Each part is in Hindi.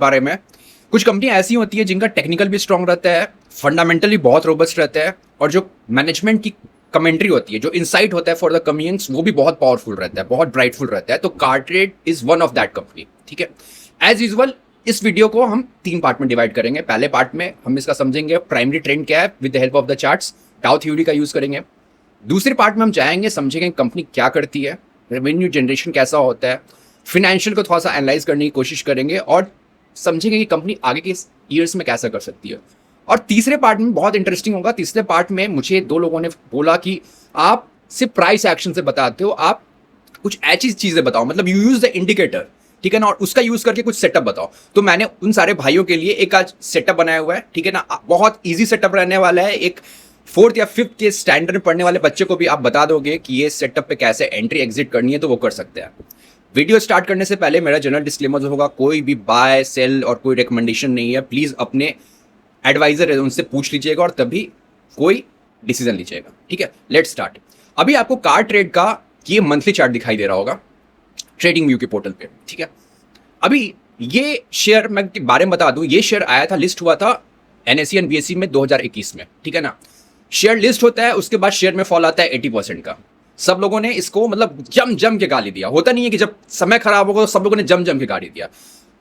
बारे में। कुछ कंपनियां ऐसी होती है जिनका टेक्निकल भी स्ट्रांग रहता है, फंडामेंटली बहुत रोबस्ट रहता है, और जो मैनेजमेंट की कमेंट्री होती है, जो इंसाइट होता है फॉर द कमियंस, वो भी बहुत पावरफुल रहता है, बहुत ब्राइटफुल रहता है। तो CarTrade is one of that company. ठीक है, एज यूजुअल इस वीडियो को हम 3 पार्ट में डिवाइड करेंगे। पहले पार्ट में हम इसका समझेंगे प्राइमरी ट्रेंड क्या है with the help of the charts, tau theory का यूज करेंगे। दूसरी पार्ट में हम जाएंगे, समझेंगे कंपनी क्या करती है, रेवेन्यू जनरेशन कैसा होता है, फिनेंशियल को थोड़ा सा एनालाइज करने की कोशिश करेंगे, और समझेंगे कि कंपनी आगे के ईयर्स में कैसा कर सकती है। और तीसरे पार्ट में बहुत इंटरेस्टिंग होगा। तीसरे पार्ट में मुझे 2 लोगों ने बोला कि आप सिर्फ प्राइस एक्शन से बताते हो, आप कुछ ऐसी चीजें बताओ, मतलब यू यूज द इंडिकेटर, ठीक है ना, और उसका यूज करके कुछ सेटअप बताओ। तो मैंने उन सारे भाइयों के लिए एक आज सेटअप बनाया हुआ है, ठीक है ना। बहुत ईजी सेटअप रहने वाला है। एक 4th या 5th के स्टैंडर्ड में पढ़ने वाले बच्चे को भी आप बता दोगे कि ये सेटअप पे कैसे एंट्री एग्जिट करनी है, तो वो कर सकते हैं। वीडियो स्टार्ट करने से पहले मेरा जनरल डिस्क्लेमर होगा, कोई भी बाय सेल और कोई रिकमेंडेशन नहीं है। प्लीज अपने एडवाइजर है उनसे पूछ लीजिएगा और तभी कोई डिसीजन लीजिएगा। ठीक है, लेट्स स्टार्ट। अभी आपको कार्ट्रेड का ये मंथली चार्ट दिखाई दे रहा होगा ट्रेडिंग व्यू के पोर्टल पे। ठीक है, अभी ये शेयर मैं बारे में बता दूं, ये शेयर आया था, लिस्ट हुआ था NSE और BSE में 2021 में। ठीक है ना, शेयर लिस्ट होता है, उसके बाद शेयर में फॉल आता है 80% का। सब लोगों ने इसको मतलब जम के गाली दिया। होता नहीं है कि जब समय खराब होगा तो सब लोगों ने जम के गाली दिया।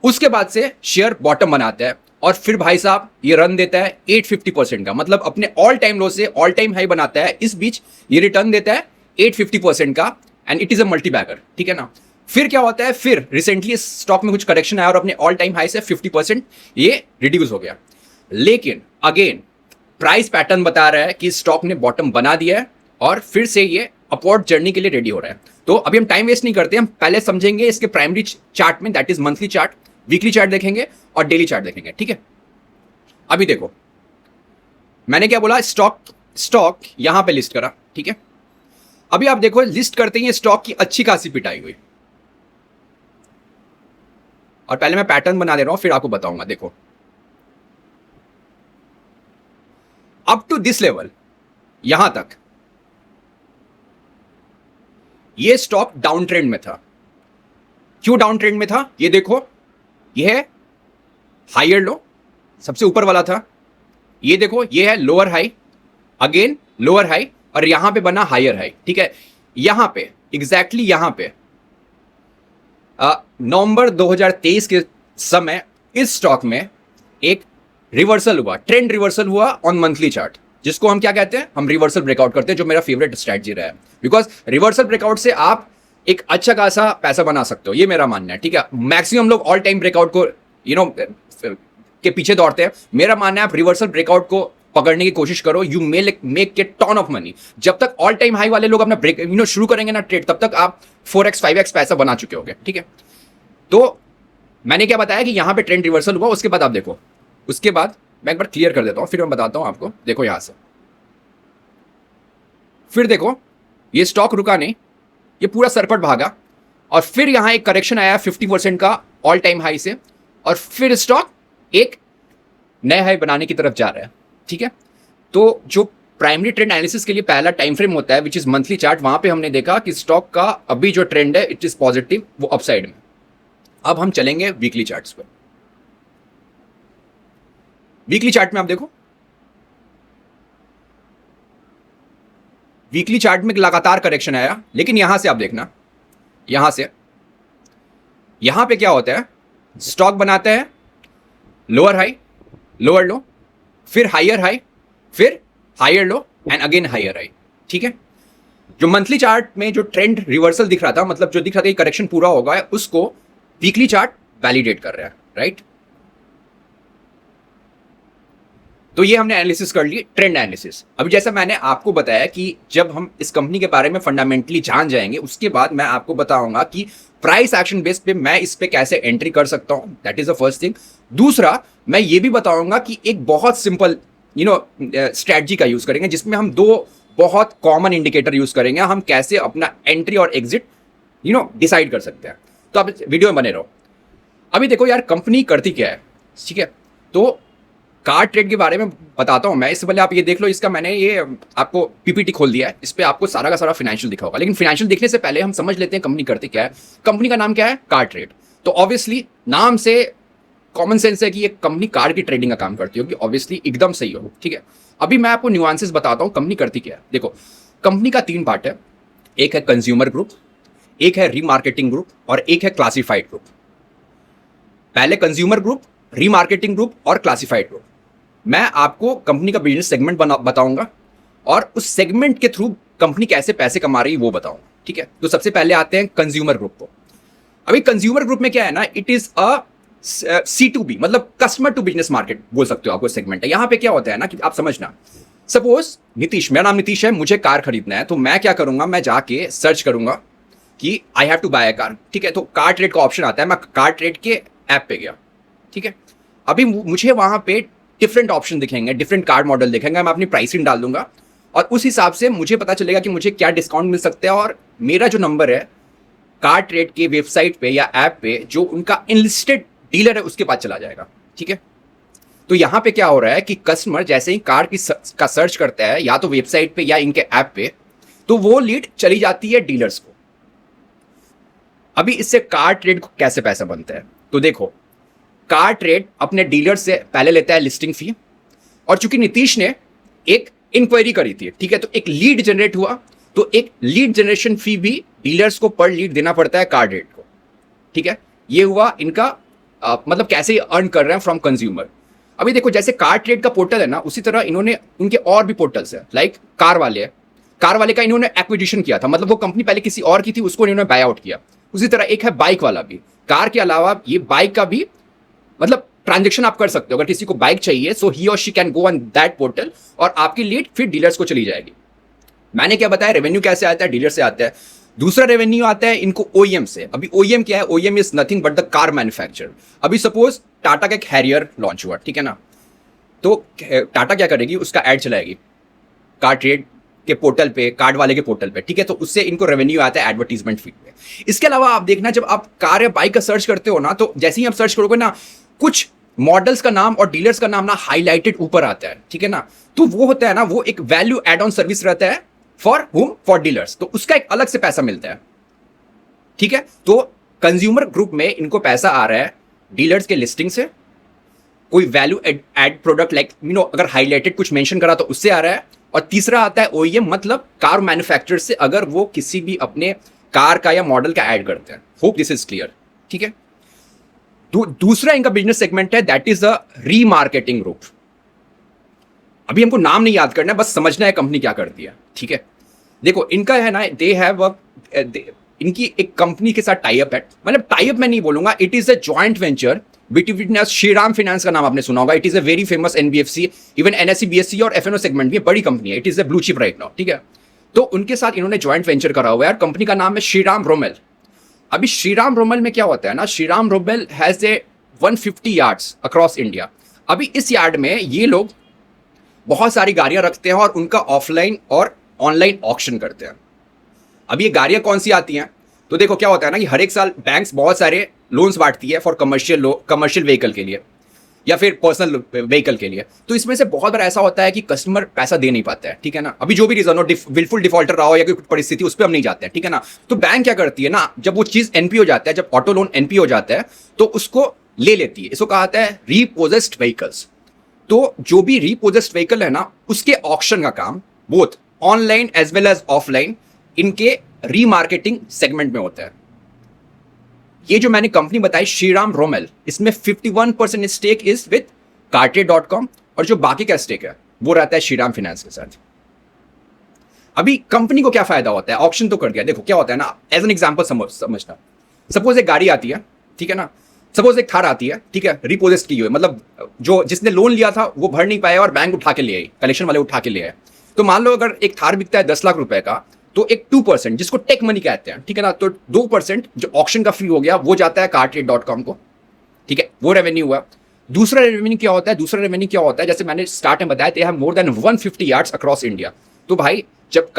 उसके बाद से शेयर बॉटम बनाता है और फिर भाई साहब ये रन देता है 850% का, मतलब अपने ऑल टाइम लो से ऑल टाइम हाई बनाता है। इस बीच ये रिटर्न देता है 850% का, and it is a multi bagger. ठीक है ना, फिर क्या होता है, फिर रिसेंटली स्टॉक में कुछ करेक्शन आया और अपने ऑल टाइम हाई से 50% ये रिड्यूस हो गया। लेकिन अगेन प्राइस पैटर्न बता रहा है कि स्टॉक ने बॉटम बना दिया है और फिर से ये अपवर्ड जर्नी के लिए रेडी हो रहा है। तो अभी हम टाइम वेस्ट नहीं करते, हम पहले समझेंगे इसके प्राइमरी चार्ट में, that is monthly chart, weekly chart देखेंगे और डेली चार्ट देखेंगे। ठीक है, अभी देखो मैंने क्या बोला, स्टॉक यहां पे लिस्ट करा। ठीक है, अभी आप देखो लिस्ट करते ही स्टॉक की अच्छी खासी पिटाई हुई, और पहले मैं पैटर्न बना दे रहा हूं फिर आपको बताऊंगा। देखो अप टू दिस लेवल, यहां तक ये स्टॉक डाउन ट्रेंड में था। क्यों डाउन ट्रेंड में था, ये देखो, ये है हायर लो, सबसे ऊपर वाला था। ये देखो ये है lower high, again lower high, और यहां पे बना हायर हाई। ठीक है, यहां पे एग्जैक्टली यहां पे नवंबर 2023 के समय इस स्टॉक में एक रिवर्सल हुआ, ट्रेंड रिवर्सल हुआ ऑन मंथली चार्ट, जिसको हम क्या कहते हैं, हम रिवर्सल ब्रेकआउट करते हैं, जो मेरा फेवरेट स्ट्रैटेजी रहा है। बिकॉज रिवर्सल ब्रेकआउट से आप एक अच्छा खासा पैसा बना सकते हो, ये मेरा मानना है। ठीक है, मैक्सिमम लोग ऑल टाइम ब्रेकआउट को के पीछे दौड़ते हैं। मेरा मानना है आप रिवर्सल ब्रेकआउट को पकड़ने की कोशिश करो, यू मेक के टॉन ऑफ मनी। जब तक ऑल टाइम हाई वाले लोग अपना ब्रेक शुरू करेंगे ना ट्रेड, तब तक आप 4x 5x पैसा बना चुके होंगे। ठीक है, तो मैंने क्या बताया कि यहां पे ट्रेंड रिवर्सल हुआ, उसके बाद आप देखो, उसके बाद मैं एक बार क्लियर कर देता हूं फिर मैं बताता हूं आपको। देखो यहां से फिर देखो, ये स्टॉक रुका नहीं, ये पूरा सरपट भागा, और फिर यहां एक करेक्शन आया 50% का ऑल टाइम हाई से, और फिर स्टॉक एक नए हाई बनाने की तरफ जा रहा है। ठीक है, तो जो प्राइमरी ट्रेंड एनालिसिस के लिए पहला टाइम फ्रेम होता है विच इज मंथली चार्ट, वहां पे हमने देखा कि स्टॉक का अभी जो ट्रेंड है इट इज पॉजिटिव, वो अपसाइड में। अब हम चलेंगे वीकली चार्ट्स पर। वीकली चार्ट में आप देखो, वीकली चार्ट में लगातार करेक्शन आया, लेकिन यहां से आप देखना, यहां से यहां पे क्या होता है, स्टॉक बनाता है लोअर हाई, लोअर लो, फिर हायर हाई, फिर higher low, and again higher high. ठीक है, जो मंथली चार्ट में जो ट्रेंड रिवर्सल दिख रहा था, मतलब जो दिख रहा था कि करेक्शन पूरा होगा, उसको वीकली चार्ट वैलिडेट कर रहा है, राइट। तो ये हमने एनालिसिस कर ली, ट्रेंड एनालिसिस। अभी जैसा मैंने आपको बताया कि जब हम इस कंपनी के बारे में फंडामेंटली जान जाएंगे, उसके बाद मैं आपको बताऊंगा कि प्राइस एक्शन बेस पे मैं इस पे कैसे एंट्री कर सकता हूं, that is the first thing. दूसरा, मैं ये भी बताऊंगा कि एक बहुत सिंपल स्ट्रैटेजी का यूज करेंगे, जिसमें हम 2 बहुत कॉमन इंडिकेटर यूज करेंगे, हम कैसे अपना एंट्री और एग्जिट डिसाइड कर सकते हैं। तो आप वीडियो में बने रहो। अभी देखो यार, कंपनी करती क्या है। ठीक है, तो कार्ड ट्रेड के बारे में बताता हूं मैं। इससे पहले आप ये देख लो, इसका मैंने ये आपको पीपीटी खोल दिया है, इस पे आपको सारा का सारा फाइनेंशियल दिखा होगा। लेकिन फाइनेंशियल देखने से पहले हम समझ लेते हैं कंपनी करती क्या है। कंपनी का नाम क्या है, कार्ड ट्रेड। तो ऑब्वियसली नाम से कॉमन सेंस है कि ये कंपनी कार की ट्रेडिंग का काम करती होगी, ऑब्वियसली एकदम सही हो, ठीक है। अभी मैं आपको न्यूआंसेस बताता हूँ कंपनी करती क्या है। देखो, कंपनी का 3 पार्ट है, एक है कंज्यूमर ग्रुप, एक है रीमार्केटिंग ग्रुप और एक है क्लासिफाइड ग्रुप। पहले कंज्यूमर ग्रुप, रीमार्केटिंग ग्रुप और क्लासिफाइड ग्रुप। मैं आपको कंपनी का बिजनेस सेगमेंट बताऊंगा और उस सेगमेंट के थ्रू कंपनी कैसे पैसे कमा रही है वो बताऊंगा, ठीक है। तो सबसे पहले आते हैं कंज्यूमर ग्रुप को। अभी कंज्यूमर ग्रुप में क्या है ना, इट इज अ C2B, मतलब कस्टमर टू बिजनेस मार्केट बोल सकते हो, आपको सेगमेंट है। यहां पे क्या होता है ना कि आप समझना, सपोज नीतीश, मेरा नाम नीतीश है, मुझे कार खरीदना है, तो मैं क्या करूंगा, मैं जाके सर्च करूंगा कि I have to buy a car, ठीक है। तो कार ट्रेड का ऑप्शन आता है, मैं कार ट्रेड के ऐप पे गया, ठीक है। अभी मुझे वहां पे डिफरेंट ऑप्शन दिखेंगे, डिफरेंट कार मॉडल दिखेंगे, मैं अपनी प्राइसिंग डाल दूंगा और उस हिसाब से मुझे पता चलेगा कि मुझे क्या डिस्काउंट मिल सकता है, और मेरा जो नंबर है कार ट्रेड के वेबसाइट पे या ऐप पे जो उनका इनलिस्टेड डीलर है उसके पास चला जाएगा, ठीक है। तो यहां पे क्या हो रहा है कि कस्टमर जैसे ही कार का सर्च करता है या तो वेबसाइट पे या इनके ऐप पे, तो वो लीड चली जाती है डीलर्स को। अभी इससे कार ट्रेड को कैसे पैसा बनता है, तो देखो, कार ट्रेड अपने डीलर से पहले लेता है लिस्टिंग फी, और चूंकि नीतीश ने एक इंक्वायरी करी थी, ठीक है, तो एक लीड जनरेट हुआ, तो एक लीड जनरेशन फी भी डीलर्स को पर लीड देना पड़ता है कार ट्रेड को, ठीक है। ये हुआ इनका मतलब कैसे अर्न कर रहे हैं फ्रॉम कंज्यूमर। अभी देखो, जैसे कार ट्रेड का पोर्टल है ना, उसी तरह इन्होंने उनके और भी पोर्टल्स है, लाइक कार वाले है, कार वाले का इन्होंने एक्विजिशन किया था, मतलब वो कंपनी पहले किसी और की थी, उसको इन्होंने बाय आउट किया। उसी तरह एक है बाइक वाला भी, कार के अलावा ये बाइक का भी मतलब ट्रांजेक्शन आप कर सकते हो। अगर किसी को बाइक चाहिए, सो ही और she can go on that portal और आपकी लीड फिर डीलर्स को चली जाएगी। मैंने क्या बताया, रेवेन्यू कैसे आता है, डीलर से आता है। दूसरा रेवेन्यू आता है इनको ओईएम से। अभी ओईएम क्या है, OEM is nothing but the car manufacturer. अभी सपोज टाटा का एक हैरियर लॉन्च हुआ, ठीक है ना, तो टाटा क्या करेगी, उसका एड चलाएगी कार ट्रेड के पोर्टल पे, कार्ड वाले के पोर्टल पे, ठीक है। तो उससे इनको रेवेन्यू आता है एडवर्टीजमेंट फी पे। इसके अलावा आप देखना, जब आप कार या बाइक का सर्च करते हो ना, तो जैसे ही आप सर्च करोगे ना, कुछ मॉडल्स का नाम और डीलर्स का नाम ना हाईलाइटेड ऊपर आता है, ठीक है ना। तो वो होता है ना, वो एक वैल्यू एड ऑन सर्विस रहता है फॉर हुम, फॉर डीलर्स, तो उसका एक अलग से पैसा मिलता है, ठीक है। तो कंज्यूमर ग्रुप में इनको पैसा आ रहा है डीलर्स के लिस्टिंग से, कोई वैल्यू एड प्रोडक्ट लाइक अगर हाईलाइटेड कुछ मेंशन करा तो उससे आ रहा है, और तीसरा आता है ओईएम, मतलब कार मैन्युफैक्चरर से, अगर वो किसी भी अपने कार का या मॉडल का ऐड करते हैं। होप दिस इज क्लियर, ठीक है। दूसरा इनका बिजनेस सेगमेंट है, that is the remarketing group. अभी हमको नाम नहीं याद करना है, बस समझना है कंपनी क्या करती है, ठीक है। देखो, इनका है ना, दे हैव इनकी एक कंपनी के साथ टाइप है, मतलब टाइप मैं नहीं बोलूंगा, it is a joint venture between Shriram finance का नाम आपने सुना होगा। It is a very famous NBFC, even NSC, BSc और एफएनओ सेगमेंट भी बड़ी कंपनी है। It is a blue chip right now, ठीक है। तो उनके साथ इन्होंने जॉइंट वेंचर करा हुआ है, कंपनी का नाम है श्रीराम रोमेल। अभी श्रीराम रोमेल में क्या होता है ना, श्रीराम रोमेल has a 150 yards across India. अभी इस यार्ड में ये लोग बहुत सारी गाड़ियां रखते हैं और उनका ऑफलाइन और ऑनलाइन ऑक्शन करते हैं। अब ये गाड़ियां कौन सी आती हैं, तो देखो क्या होता है ना कि हर एक साल बैंक्स बहुत सारे लोन्स बांटती है फॉर कमर्शियल व्हीकल के लिए या फिर पर्सनल व्हीकल के लिए। तो इसमें से बहुत बार ऐसा होता है कि कस्टमर पैसा दे नहीं पाता है, ठीक है ना। अभी जो भी रीजन हो, विलफुल डिफॉल्टर रहा हो या कोई परिस्थिति, उस पर हम नहीं जाते हैं, ठीक है ना। तो बैंक क्या करती है ना, जब वो चीज एनपी हो जाता है, जब ऑटो लोन एनपी हो जाता है, तो उसको ले लेती है। इसको कहा जाता है रीपोजेस्ड व्हीकल्स। तो जो भी रीपोजेस्ड व्हीकल है ना, उसके ऑक्शन का काम both online as well as offline इनके रीमार्केटिंग सेगमेंट में होता है। ये जो मैंने कंपनी बताई श्रीराम रोमेल, इसमें 51% स्टेक इज विद cartrade.com और जो बाकी का स्टेक है वो रहता है श्रीराम फाइनेंस के साथ। अभी कंपनी को क्या फायदा होता है, ऑक्शन तो कर दिया। देखो क्या होता है ना, एज एन एग्जांपल समझना, सपोज एक गाड़ी आती है, ठीक है ना, सपोज एक थार आती है, ठीक है, रिपोजेस्ट की हुई, मतलब जो जिसने लोन लिया था वो भर नहीं पाया और बैंक उठा के ले आई, कलेक्शन वाले उठा के ले आए। तो मान लो अगर एक थार बिकता है 10 लाख रुपए का, तो एक 2% जिसको टेक मनी कहते हैं, ठीक है ना, तो 2% जो ऑक्शन का फी हो गया वो जाता है cartrade.com को, ठीक है, वो रेवेन्यू हुआ। दूसरा रेवेन्यू क्या होता है, दूसरा रेवेन्यू क्या होता है, जैसे मैंने स्टार्ट में बताया, they have more than 150 yards across India. तो भाई जब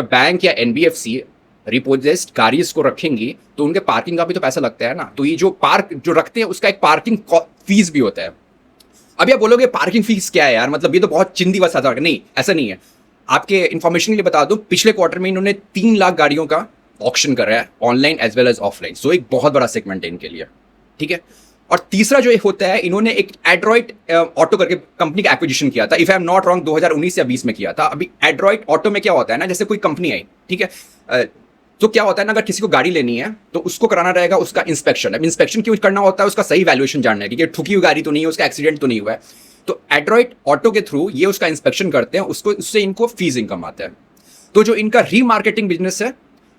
बैंक या एनबीएफसी रिपोजेस्ड गाड़ीज को रखेंगी तो उनके पार्किंग का भी तो पैसा लगता है ना। तो ये जो पार्क जो रखते हैं उसका एक पार्किंग फीस भी होता है। अभी आप बोलोगे पार्किंग फीस क्या है यार, मतलब ये तो बहुत चिंदी बस आता है। नहीं, ऐसा नहीं है। आपके इन्फॉर्मेशन के लिए बता दूं, पिछले क्वार्टर में इन्होंने 3 लाख गाड़ियों का ऑक्शन करा है online as well as offline. So एक बहुत बड़ा सेगमेंट है इनके लिए, ठीक है। और तीसरा जो होता है, इन्होंने एक एड्रॉइट ऑटो करके कंपनी का एक्विजिशन किया था, if I am not wrong 2019 या 20 में किया था। अभी एड्रॉइट ऑटो में क्या होता है ना, जैसे कोई कंपनी आई, ठीक है, तो क्या होता है ना, अगर किसी को गाड़ी लेनी है तो उसको कराना रहेगा उसका इंस्पेक्शन। अब इंस्पेक्शन क्यों करना होता है? उसका सही वैल्यूएशन जानना है कि ठुकी हुई गाड़ी तो नहीं है, उसका एक्सीडेंट तो नहीं हुआ है। तो एड्रॉइट ऑटो के थ्रू ये उसका इंस्पेक्शन करते हैं, उसको उससे इनको फीस इनकम आता है। तो जो इनका रीमार्केटिंग बिजनेस है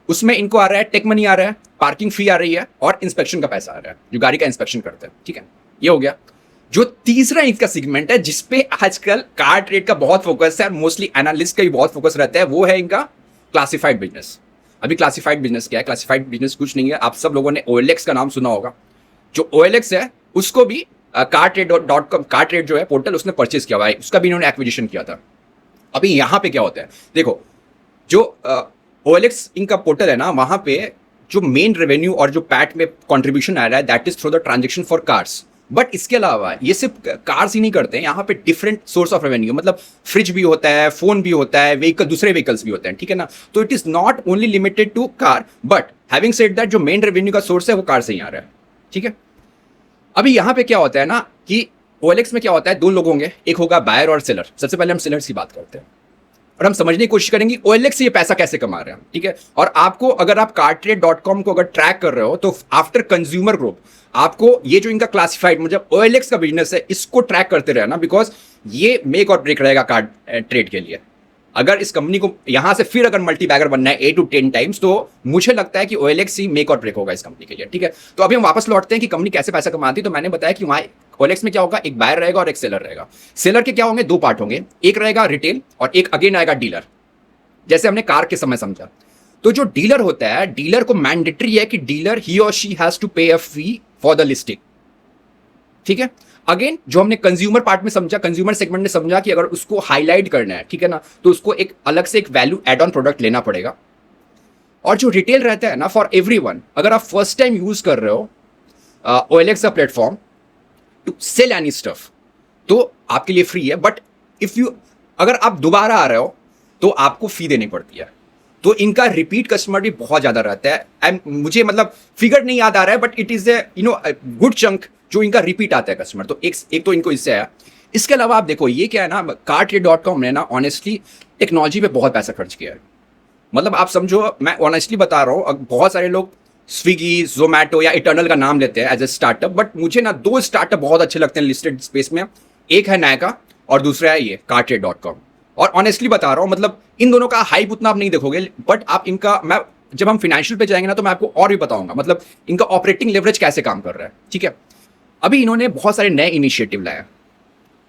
उसमें इनको आ रहा है टेक मनी आ रहा है, पार्किंग फी आ रही है और इंस्पेक्शन का पैसा आ रहा है जो गाड़ी का इंस्पेक्शन करते हैं। ठीक है, ये हो गया। जो तीसरा इनका सेगमेंट है जिसपे आजकल कार ट्रेड का बहुत फोकस है और मोस्टली एनालिस्ट का भी बहुत फोकस रहता है, वो है इनका क्लासिफाइड बिजनेस। अभी क्लासिफाइड बिजनेस क्या है? क्लासिफाइड बिजनेस कुछ नहीं है, आप सब लोगों ने OLX का नाम सुना होगा। जो OLX है उसको भी car-trade.com, कार ट्रेड जो है पोर्टल, उसने परचेज किया हुआ है, उसका भी इन्होंने एक्विजिशन किया था। अभी यहां पे क्या होता है, देखो, जो OLX इनका पोर्टल है ना, वहां पे जो मेन रेवेन्यू और जो पैट में कंट्रीब्यूशन आ रहा है, that is through the transaction for cars. But इसके अलावा ये सिर्फ कार्स ही नहीं करते हैं, यहाँ पे डिफरेंट सोर्स ऑफ रेवेन्यू, मतलब फ्रिज भी होता है, फोन भी होता है, व्हीकल, दूसरे व्हीकल्स भी होते हैं। ठीक है ना, तो it is not only limited to car, but having said that जो मेन रेवेन्यू का सोर्स है वो कार से ही आ रहा है। ठीक है, अभी यहाँ पे क्या होता है ना कि OLX में क्या होता है, दो लोग होंगे, एक होगा बायर और सेलर। सबसे पहले हम सेलर्स की बात करते हैं और हम समझने की कोशिश करेंगे OLX से ये पैसा कैसे कमा रहे हैं। ठीक है, और आपको अगर आप cartrade.com को अगर ट्रैक कर रहे हो तो आफ्टर कंज्यूमर ग्रुप आपको ये जो इनका क्लासिफाइड मतलब OLX का बिजनेस है इसको ट्रैक करते रहना, बिकॉज ये मेक और ब्रेक रहेगा कार ट्रेड के लिए। अगर इस कंपनी को यहां से फिर अगर मल्टी बैगर बनना है 8 to 10 टाइम्स, तो मुझे लगता है कि OLX ही मेक और ब्रेक होगा इस कंपनी के लिए। ठीक है, तो अभी हम वापस लौटते हैं कि कंपनी कैसे पैसा कमाती है। तो मैंने बताया कि वहां OLX में क्या होगा, एक बायर रहेगा और एक सेलर रहेगा। सेलर के क्या होंगे, दो पार्ट होंगे, एक रहेगा रिटेल और एक अगेन आएगा डीलर, जैसे हमने कार के समय समझा। तो जो डीलर होता है, डीलर को मैंडेटरी है कि डीलर ही और शी हैज टू पे अ फी फॉर द लिस्टिंग। ठीक है, अगेन जो हमने कंज्यूमर पार्ट में समझा, कंज्यूमर सेगमेंट में समझा कि अगर उसको हाईलाइट करना है, ठीक है ना, तो उसको एक अलग से एक वैल्यू एड ऑन प्रोडक्ट लेना पड़ेगा। और जो रिटेल रहता है ना, फॉर एवरीवन, अगर आप फर्स्ट टाइम यूज कर रहे हो OLX का platform to sell any stuff, तो आपके लिए फ्री है। बट इफ यू अगर आप दोबारा आ रहे हो तो आपको फी देनी पड़ती है। तो इनका रिपीट कस्टमर भी बहुत ज्यादा रहता है। एंड मुझे मतलब फिगर नहीं याद आ रहा है, but it is a good chunk जो इनका रिपीट आता है कस्टमर। तो एक तो इनको इससे आया। इसके अलावा आप देखो ये क्या है ना, cartrade.com ने ना ऑनेस्टली टेक्नोलॉजी पे बहुत पैसा खर्च किया है। मतलब आप समझो, मैं ऑनेस्टली बता रहा हूँ, बहुत सारे लोग स्विगी, जोमैटो या इटर्नल का नाम लेते हैं एज ए स्टार्टअप, बट मुझे ना दो स्टार्टअप बहुत अच्छे लगते हैं लिस्टेड स्पेस में। एक है नायका और दूसरा है ये cartrade.com। और ऑनेस्टली बता रहा हूँ, मतलब इन दोनों का हाइप उतना आप नहीं देखोगे, बट आप इनका, मैं जब हम फाइनेंशियल पे जाएंगे ना तो मैं आपको और भी बताऊंगा मतलब इनका ऑपरेटिंग लेवरेज कैसे काम कर रहा है। ठीक है, अभी इन्होंने बहुत सारे नए इनिशिएटिव लाया।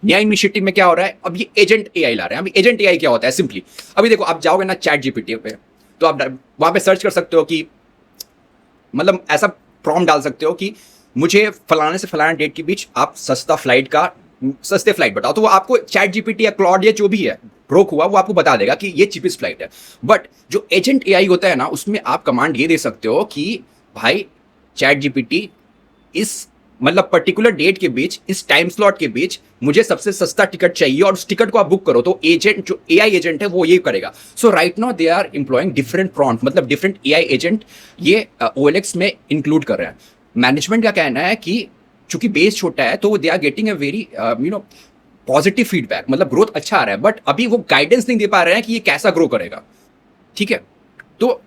नया इनिशिएटिव में क्या हो रहा है, अब ये एजेंट AI ला रहे हैं। अभी एजेंट AI क्या होता है, सिंपली अभी देखो, आप जाओगे ना ChatGPT पे, तो आप वहां पे सर्च कर सकते हो कि मतलब ऐसा प्रॉम्प्ट डाल सकते हो कि मुझे फलाने से फलाने डेट के बीच आप सस्ते फ्लाइट बताओ, तो वो आपको ChatGPT या क्लॉड या जो भी है ब्रोक हुआ वो आपको बता देगा कि ये चीपेस्ट फ्लाइट है। बट जो एजेंट AI होता है ना, उसमें आप कमांड ये दे सकते हो कि भाई ChatGPT इस मतलब पर्टिकुलर डेट के बीच, इस टाइम स्लॉट के बीच मुझे सबसे सस्ता टिकट चाहिए और उस टिकट को आप बुक करो। तो एजेंट जो AI एजेंट है वो ये करेगा। So right now they are employing different prompt, मतलब डिफरेंट AI एजेंट ये OLX में इंक्लूड कर रहे हैं। मैनेजमेंट का कहना है कि चूंकि बेस छोटा है तो they are getting a very positive feedback, मतलब ग्रोथ अच्छा आ रहा है, बट अभी वो गाइडेंस नहीं दे पा रहे हैं कि ये कैसा ग्रो करेगा। ठीक है, तो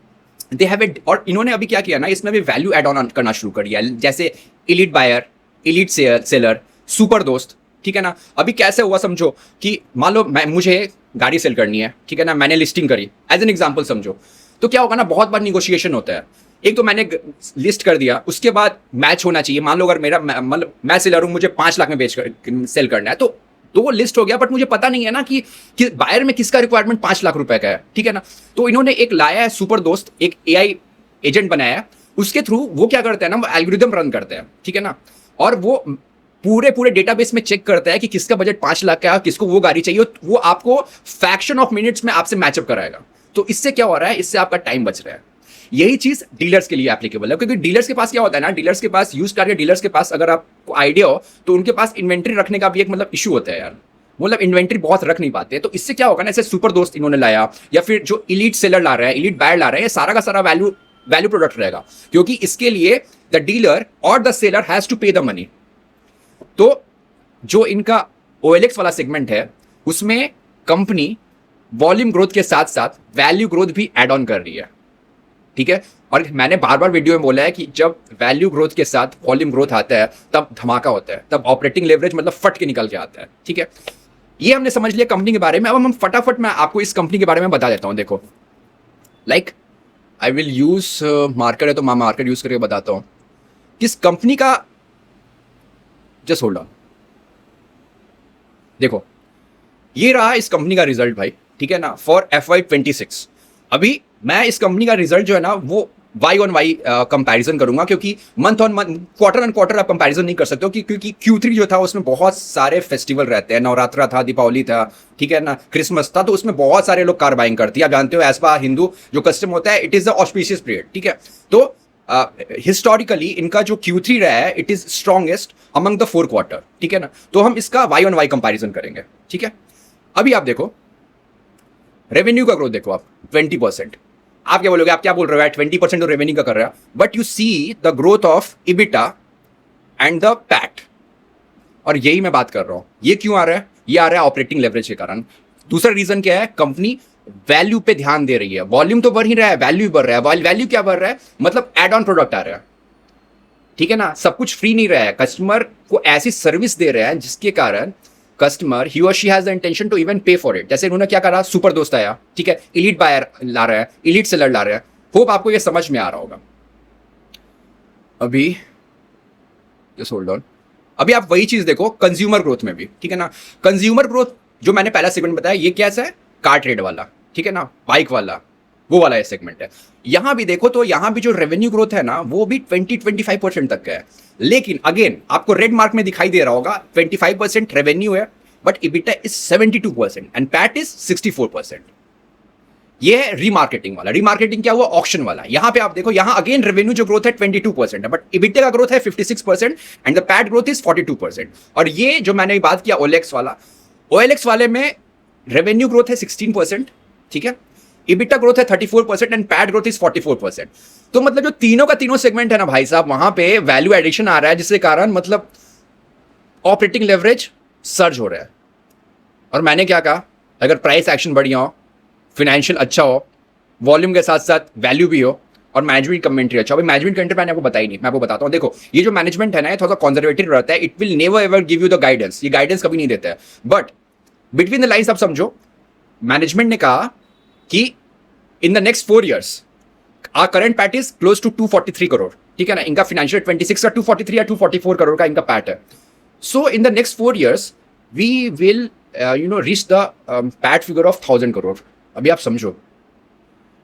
दे हैव इट। और इन्होंने अभी क्या किया ना, इसमें भी वैल्यू एड ऑन करना शुरू कर दिया, जैसे elite buyer, elite seller, super दोस्त। ठीक है ना, अभी कैसे हुआ समझो कि मान लो मुझे गाड़ी सेल करनी है, ठीक है ना, मैंने लिस्टिंग करी एज एन एग्जांपल समझो, तो क्या होगा ना, बहुत बार निगोशिएशन होता है। एक तो मैंने लिस्ट कर दिया, उसके बाद मैच होना चाहिए। मान लो अगर मेरा मतलब मैं सेलर हूं, मुझे 5 लाख में सेल करना है, तो वो लिस्ट हो गया, बट मुझे पता नहीं है ना कि बायर में किसका रिक्वायरमेंट 5 लाख रुपए का है। ठीक है ना, तो इन्होंने एक लाया है सुपर दोस्त, एक AI एजेंट बनाया है। उसके थ्रू वो क्या करते हैं ना, वो एल्गोरिदम रन करते हैं। ठीक है ना, और वो पूरे डेटाबेस में चेक करता है कि किसका बजट 5 लाख का है, किसको वो गाड़ी चाहिए, वो आपको फ्रैक्शन ऑफ मिनट्स में आपसे मैचअप कराएगा। तो इससे क्या हो रहा है, इससे आपका टाइम बच रहा है। यही चीज डीलर्स के लिए एप्लीकेबल है, क्योंकि डीलर्स के पास क्या होता है ना, डीलर्स के पास यूज कार के डीलर्स के पास अगर आपको आइडिया हो तो उनके पास इन्वेंट्री रखने का भी एक मतलब इशू होता है यार, मतलब इन्वेंट्री बहुत रख नहीं पाते। तो इससे क्या होगा ना, ऐसे सुपर दोस्त इन्होंने लाया या फिर जो इलीट सेलर ला रहा है, इलीट बायर ला रहा है, ये सारा का सारा वैल्यू प्रोडक्ट रहेगा, क्योंकि इसके लिए द डीलर और द सेलर हैज टू पे द मनी। तो जो इनका OLX वाला सेगमेंट है उसमें कंपनी वॉल्यूम ग्रोथ के साथ साथ वैल्यू ग्रोथ भी एड ऑन कर रही है, ठीक है। और मैंने बार बार वीडियो में बोला है कि जब वैल्यू ग्रोथ के साथ वॉल्यूम ग्रोथ आता है तब धमाका होता है, तब ऑपरेटिंग लेवरेज मतलब फट के निकल के आता है, ठीक है। ये हमने समझ लिया कंपनी के बारे में। अब हम फटाफट मैं आपको इस कंपनी के बारे में बता देता हूं। देखो like I will use marker है तो मैं मार्कर यूज करके बताता हूं किस कंपनी का। जस्ट होल्ड ऑन, देखो ये रहा इस कंपनी का रिजल्ट भाई, ठीक है ना, फॉर FY26। अभी मैं इस कंपनी का रिजल्ट जो है ना वो वाई ऑन वाई कंपैरिजन करूंगा, क्योंकि month on month, quarter on quarter आप कंपैरिजन नहीं कर सकते हो, क्योंकि Q3 जो था उसमें बहुत सारे फेस्टिवल रहते हैं, नवरात्रा था, दीपावली था, ठीक है ना, क्रिसमस था, तो उसमें बहुत सारे लोग कार बाइंग करती है। आप जानते हो एज पर हिंदू जो कस्टम होता है, it is the auspicious period, ठीक है। तो हिस्टोरिकली इनका जो Q3 रहा है it is strongest among the 4 quarter, ठीक है ना। तो हम इसका वाई ऑन वाई कंपैरिजन करेंगे, ठीक है। अभी आप देखो रेवेन्यू का ग्रोथ देखो आप 20%। आप क्या बोलोगे, आप क्या बोल रहे हो यार 20% तो रेवेन्यू का कर रहा है, but you see the growth of EBITDA and the PAT. और यही मैं बात कर रहा हूं, ये क्यों आ रहा है, ये आ रहा है ऑपरेटिंग लेवरेज के कारण। दूसरा रीजन क्या है, कंपनी वैल्यू पे ध्यान दे रही है। वॉल्यूम तो बढ़ ही रहा है, वैल्यू बढ़ रहा है। वैल्यू क्या बढ़ रहा है, मतलब एड ऑन प्रोडक्ट आ रहा है, ठीक है ना। सब कुछ फ्री नहीं रहा है, कस्टमर को ऐसी सर्विस दे रहे हैं जिसके कारण कस्टमर ही और she has the intention to even pay for it. जैसे उन्होंने क्या करा, सुपर दोस्त आया, ठीक है, इलीट बायर ला रहा है, इलीट सेलर ला रहा है। होप आपको ये समझ में आ रहा होगा। अभी जस्ट होल्ड ऑन, अभी आप वही चीज देखो कंज्यूमर ग्रोथ में भी, ठीक है ना। कंज्यूमर ग्रोथ जो मैंने पहला सेगमेंट बताया, ये कैसा है, कार ट्रेड वाला, ठीक है ना, बाइक वाला, वो वाला सेगमेंट है। यहां भी देखो तो यहां भी जो रेवेन्यू ग्रोथ है ना वो भी 20-25% तक का है। लेकिन अगेन आपको रेड मार्क में दिखाई दे रहा होगा 25% रेवेन्यू है, but EBITDA is 72% and PAT is 64%। ये है रीमार्केटिंग वाला। रीमार्केटिंग क्या हुआ, ऑक्शन वाला। यहां पे आप देखो, यहां अगेन रेवेन्यू जो ग्रोथ है 22% है, बट इबिटा का ग्रोथ है 56% and the PAT growth is 42%। और ये जो मैंने बात किया OLX वाला, OLX वाले में रेवेन्यू ग्रोथ है 16%, ठीक है, इबिटा ग्रोथ है 34% एंड पैट ग्रोथ इज 44%। तो मतलब जो तीनों का तीनों सेगमेंट है ना भाई साहब, वहां पे वैल्यू एडिशन आ रहा है, जिसके कारण मतलब ऑपरेटिंग लेवरेज सर्ज हो रहा है। और मैंने क्या कहा, अगर प्राइस एक्शन बढ़िया हो, फाइनेंशियल अच्छा हो, वॉल्यूम के साथ साथ वैल्यू भी हो, और मैनेजमेंट कमेंट्री अच्छा हो। मैनेजमेंट कमेंट्री मैंने आपको बताई नहीं, मैं आपको बताता हूं। देखो ये जो मैनेजमेंट है ना, ये थोड़ा सा कंजर्वेटिव रहता है, it will never ever give you the guidance. ये गाइडेंस कभी नहीं देता है, बट बिटवीन द लाइन्स आप समझो, मैनेजमेंट ने कहा कि in the next 4 years our current PAT is close to 243 crore, ठीक है ना। इनका फाइनेंशियल 26 का 243 या 244 करोड़ का इनका पैट है। So in the next 4 years we will reach the PAT figure of 1000 crore. अभी आप समझो,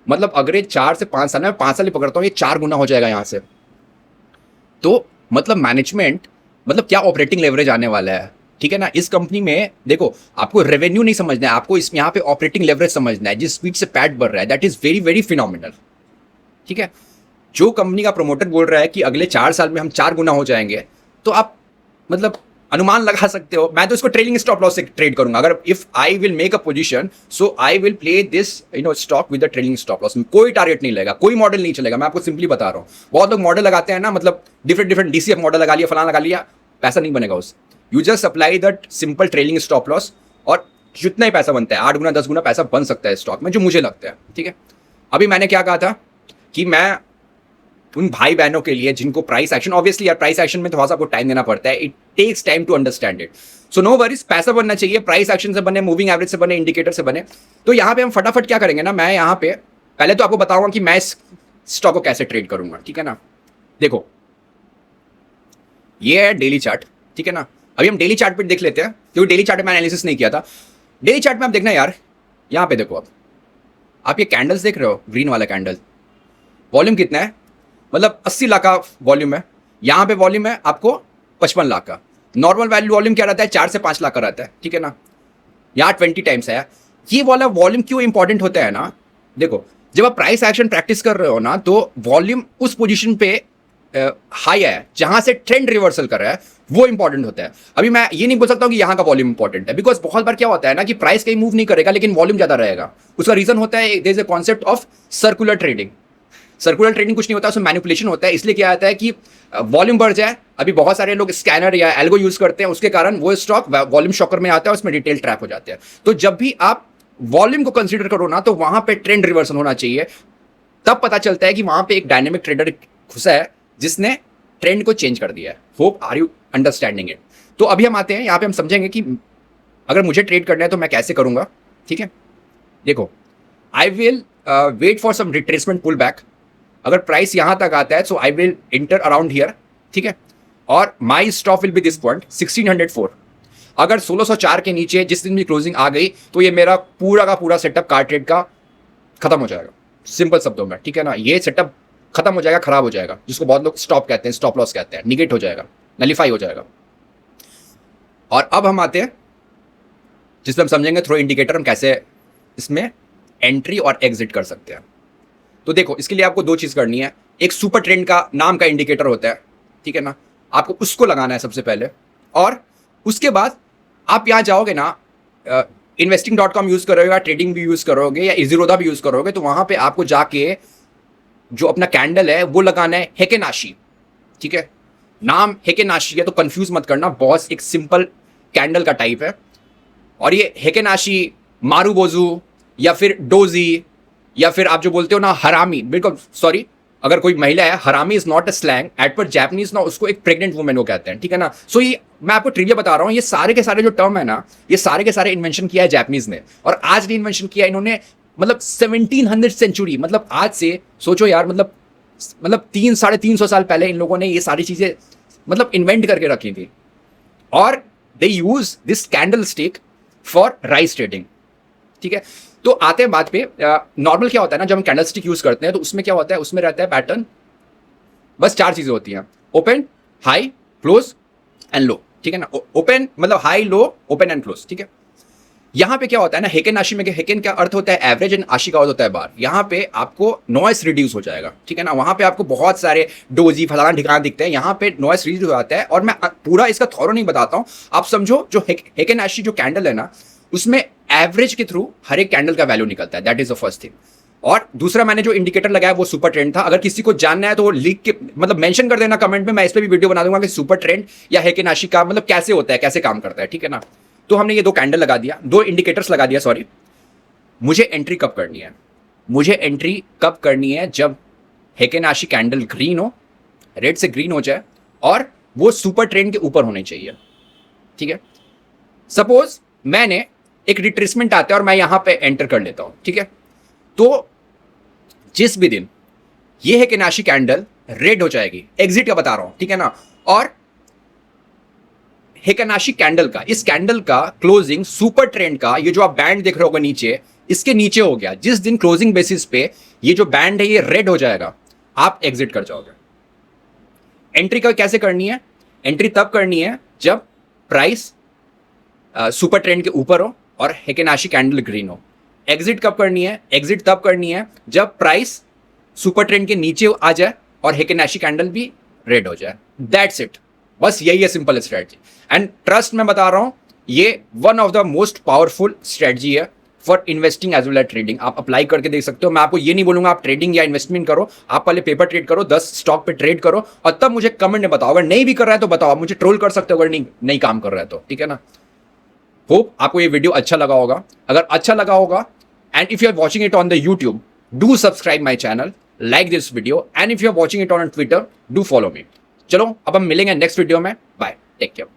मतलब अगले 4 से 5 साल में, 5 साल ही पकड़ता हूं, ये 4 गुना हो जाएगा यहां से। तो मतलब मैनेजमेंट, मतलब क्या ऑपरेटिंग लेवरेज आने वाला है, ठीक है ना। इस कंपनी में देखो, आपको रेवेन्यू नहीं समझना है, आपको इसमें यहाँ पे ऑपरेटिंग लेवरेज समझना है। जिस स्पीड से पैट बढ़ रहा है, that is very very phenomenal, ठीक है। जो कंपनी का प्रमोटर बोल रहा है कि अगले 4 साल में हम 4 गुना हो जाएंगे, तो आप मतलब अनुमान लगा सकते हो। मैं तो इसको ट्रेलिंग स्टॉप लॉस से ट्रेड करूंगा। अगर if I will make a position, so I will play this stock with the trailing stop loss. कोई टारगेट नहीं लगेगा, कोई मॉडल नहीं चलेगा, मैं आपको सिंपली बता रहा हूँ। बहुत लोग मॉडल लगाते हैं ना, मतलब डिफरेंट DCF मॉडल लगा लिया, फलाना लगा लिया, पैसा नहीं बनेगा उससे। You just apply that simple trailing stop loss, और जितना ही पैसा बनता है 8 गुना 10 गुना पैसा बन सकता है स्टॉक में, जो मुझे लगता है, ठीक है। अभी मैंने क्या कहा था कि मैं उन भाई बहनों के लिए जिनको प्राइस एक्शन, ऑब्वियसली यार प्राइस एक्शन में थोड़ा सा आपको टाइम देना पड़ता है, it takes time to understand it. So no worries, पैसा बनना चाहिए, प्राइस एक्शन से बने, मूविंग एवरेज से बने, इंडिकेटर से बने। तो यहाँ पे हम फटाफट क्या करेंगे ना, मैं यहाँ पे पहले तो आपको बताऊंगा कि मैं इस स्टॉक को कैसे ट्रेड करूंगा, ठीक है ना। देखो ये है डेली चार्ट, ठीक है ना। अभी हम डेली चार्ट पे देख लेते हैं, क्योंकि डेली चार्ट में मैं एनालिसिस नहीं किया था। डेली चार्ट में आप देखना यार, यहाँ पे देखो, आप ये कैंडल्स देख रहे हो, ग्रीन वाला कैंडल, वॉल्यूम कितना है, मतलब 80 लाख का वॉल्यूम है। यहाँ पे वॉल्यूम है आपको 55 लाख का। नॉर्मल वैल्यू वॉल्यूम क्या रहता है, 4 से 5 लाख का रहता है, ठीक है ना। यहाँ 20 टाइम्स है। ये वाला वॉल्यूम क्यों इंपॉर्टेंट होता है ना, देखो जब आप प्राइस एक्शन प्रैक्टिस कर रहे हो ना, तो वॉल्यूम उस पोजीशन पे हाई है जहां से ट्रेंड रिवर्सल कर रहा है, वो इंपॉर्टेंट होता है। अभी मैं ये नहीं बोल सकता हूं कि यहां का वॉल्यूम इंपॉर्टेंट है, बिकॉज बहुत बार क्या होता है ना कि प्राइस कहीं मूव नहीं करेगा लेकिन वॉल्यूम ज्यादा रहेगा। उसका रीजन होता है, there is a concept of circular trading. Circular trading कुछ नहीं होता, उसमें मैनिपुलेशन होता है। इसलिए क्या आता है कि वॉल्यूम बढ़ जाए, अभी बहुत सारे लोग स्कैनर या एल्गो यूज करते हैं, उसके कारण वो स्टॉक वॉल्यूम शॉकर में आता है, उसमें रिटेल ट्रैप हो जाते हैं। तो जब भी आप वॉल्यूम को कंसीडर करो ना, तो वहां पे ट्रेंड रिवर्सल होना चाहिए, तब पता चलता है कि वहां पे एक डायनेमिक ट्रेडर घुसा है जिसने ट्रेंड को चेंज कर दिया है। Hope are you understanding it. तो अभी हम आते हैं यहाँ पे, हम समझेंगे कि अगर मुझे ट्रेड करना है तो मैं कैसे करूंगा। ठीक है, देखो, I will wait for some retracement pull back. अगर प्राइस यहां तक आता है so I will enter around here. ठीक है, और my stop will be this point 1604। अगर 1604 के नीचे जिस दिन भी क्लोजिंग आ गई तो ये मेरा पूरा का पूरा सेटअप कार ट्रेड का खत्म हो जाएगा, सिंपल शब्दों में। ठीक है ना, ये सेटअप खत्म हो जाएगा, खराब हो जाएगा, जिसको बहुत लोग स्टॉप कहते हैं, स्टॉप लॉस कहते हैं, निगेट हो जाएगा, नलीफाई हो जाएगा। और अब हम आते हैं जिसमें हम समझेंगे थ्रो इंडिकेटर हम कैसे इसमें एंट्री और एग्जिट कर सकते हैं। तो देखो, इसके लिए आपको दो चीज करनी है। एक सुपर ट्रेंड का नाम का इंडिकेटर होता है, ठीक है ना, आपको उसको लगाना है सबसे पहले। और उसके बाद आप यहाँ जाओगे ना, investing.com यूज करोगे या ट्रेडिंग भी यूज करोगे या इजीरोदा भी यूज करोगे, तो वहां पे आपको जाके जो अपना कैंडल है वो लगाना है हेकेनाशी। ठीक है, नाम हेकेनाशी है तो कंफ्यूज मत करना, बॉस एक सिंपल कैंडल का टाइप है। और ये हेकेनाशी, मारूबोजू या फिर डोजी या फिर आप जो बोलते हो ना हरामी, बिल्कुल सॉरी, अगर कोई महिला है, हरामी is not a slang, at पर जैपनीज ना उसको एक प्रेग्नेंट वुमेन को कहते हैं। ठीक है ना, सो ये मैं आपको ट्रिविया बता रहा हूँ, ये सारे के सारे जो टर्म है ना, ये सारे के सारे इन्वेंशन किया है जैपनीज ने, और आज नहीं इन्वेंशन किया इन्होंने, मतलब 1700 सेंचुरी, मतलब आज से सोचो यार, मतलब 300-350 साल पहले इन लोगों ने ये सारी चीजें मतलब इन्वेंट करके रखी थी। और they use this candle stick for rice trading. ठीक है, तो आते हैं बात पे, नॉर्मल क्या होता है ना, जब हम कैंडल स्टिक यूज करते हैं तो उसमें क्या होता है, उसमें रहता है पैटर्न, बस 4 चीजें होती हैं, open, high, close and low. ठीक है ना, ओपन मतलब high, low, open and close. ठीक है, यहां पे क्या होता है ना, हेकेन आशी में, हेकेन का अर्थ होता है एवरेज एंड आशी का अर्थ होता है बार। यहां पे आपको नॉइस रिड्यूस हो जाएगा। ठीक है ना, वहां पे आपको बहुत सारे डोजी फलाना ठिकाना दिखते हैं, यहां पे नॉइस रिड्यूस हो जाता है। और मैं पूरा इसका थॉरो नहीं बताता हूं, आप समझो जो हेकेन आशी जो कैंडल है ना, उसमें एवरेज के थ्रू हर एक कैंडल का वैल्यू निकलता है, that is the first thing. और दूसरा मैंने जो इंडिकेटर लगाया वो सुपर ट्रेंड था। अगर किसी को जानना है तो वो लिख के मतलब मेंशन कर देना कमेंट में, मैं इस पे भी वीडियो बना दूंगा कि सुपर ट्रेंड या हेकेन आशी का मतलब कैसे होता है, कैसे काम करता है। ठीक है ना, तो हमने ये 2 कैंडल लगा दिया, 2 इंडिकेटर्स लगा दिया, सॉरी। मुझे एंट्री कब करनी है? मुझे एंट्री कब करनी है? जब हेकेन आशी कैंडल ग्रीन हो, रेड से ग्रीन हो जाए, और वो सुपर ट्रेंड के ऊपर होने चाहिए। ठीक है, सपोज मैंने एक रिट्रेसमेंट आता है और मैं यहां पे एंटर कर लेता हूं। ठीक है, तो जिस भी दिन ये हेकेन आशी कैंडल रेड हो जाएगी, एग्जिट का बता रहा हूं, ठीक है ना, और हेकेन आशी कैंडल का, इस कैंडल का क्लोजिंग सुपर ट्रेंड का, ये जो आप बैंड देख रहे होगा नीचे, इसके नीचे हो गया, जिस दिन क्लोजिंग बेसिस पे ये जो बैंड है ये रेड हो जाएगा, आप एग्जिट कर जाओगे। एंट्री का कैसे करनी है? एंट्री तब करनी है जब प्राइस सुपर ट्रेंड के ऊपर हो और हेकेन आशी कैंडल ग्रीन हो। एग्जिट कब करनी है? एग्जिट तब करनी है जब प्राइस सुपर ट्रेंड के नीचे आ जाए और हेकेन आशी कैंडल भी रेड हो जाए। दैट्स इट, बस यही है सिंपल स्ट्रेटजी। एंड ट्रस्ट मैं बता रहा हूं, ये one of the most powerful strategy है for investing as well as trading. आप अप्लाई करके देख सकते हो। मैं आपको ये नहीं बोलूंगा आप ट्रेडिंग या इन्वेस्टमेंट करो, आप पहले पेपर ट्रेड करो, 10 स्टॉक पे ट्रेड करो, और तब मुझे कमेंट में बताओ। अगर नहीं भी कर रहा है तो बताओ, मुझे ट्रोल कर सकते हो अगर नहीं काम कर रहा है तो। ठीक है ना, होप आपको ये वीडियो अच्छा लगा होगा। अगर अच्छा लगा होगा, and if you are watching it on the YouTube, do subscribe my channel, like this video, and if you are watching it on Twitter, do follow me. चलो अब हम मिलेंगे नेक्स्ट वीडियो में, बाय, टेक केयर।